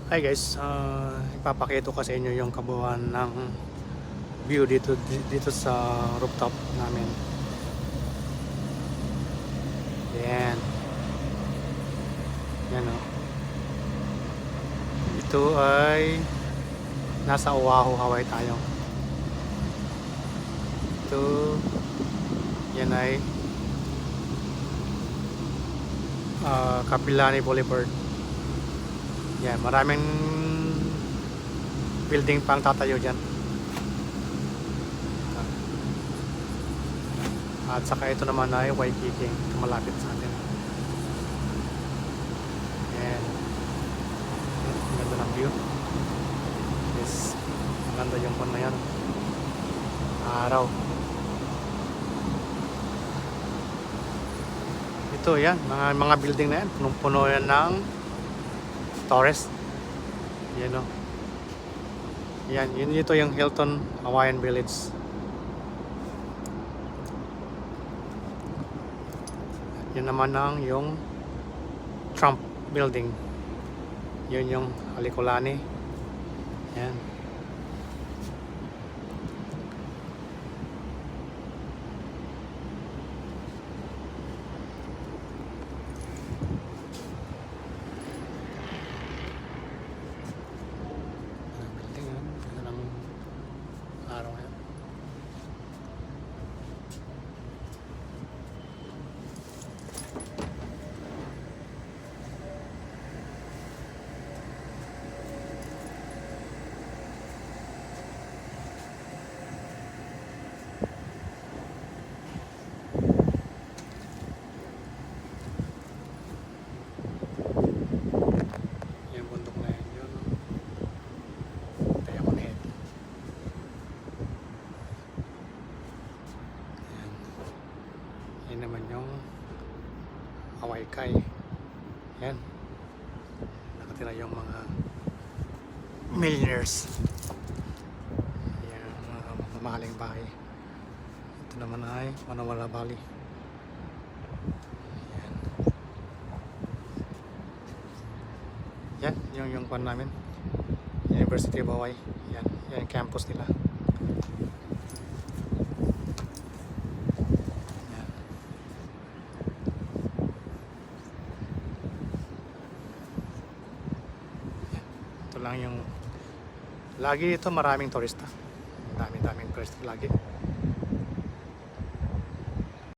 Hi guys, ipapakita ko sa inyo yung kabuuan ng view dito sa rooftop namin. Yan. Yan o. Ito ay nasa Oahu, Hawaii tayo. Ito, yan ay Capilani Boulevard. Yan, maraming building pang tatayo dyan. At saka ito naman ay Waikiki, malapit sa atin. Yan. Ang ganda ng view. Yes, ang ganda yung pon na yan. Araw. Ito yan, mga building na yan, punong-puno yan ng Torres. Yan o. Yan, ito yung Hilton Hawaiian Village. Yan naman ang yung Trump Building. Yun yung Halekulani. Yan. Araw yan. Yung bundok na yan yun. Tayo ko na yan. Yan naman yung Hawaii Kai. Yan. Nakatira yung mga millionaires. Yan, mga mamahaling bahay. Ito naman ay Manawala Valley. Yan. Yan yung pan namin. University of Hawaii. Yan. Yan yung campus nila. Ito lang yung lagi dito maraming turista. Daming turista lagi.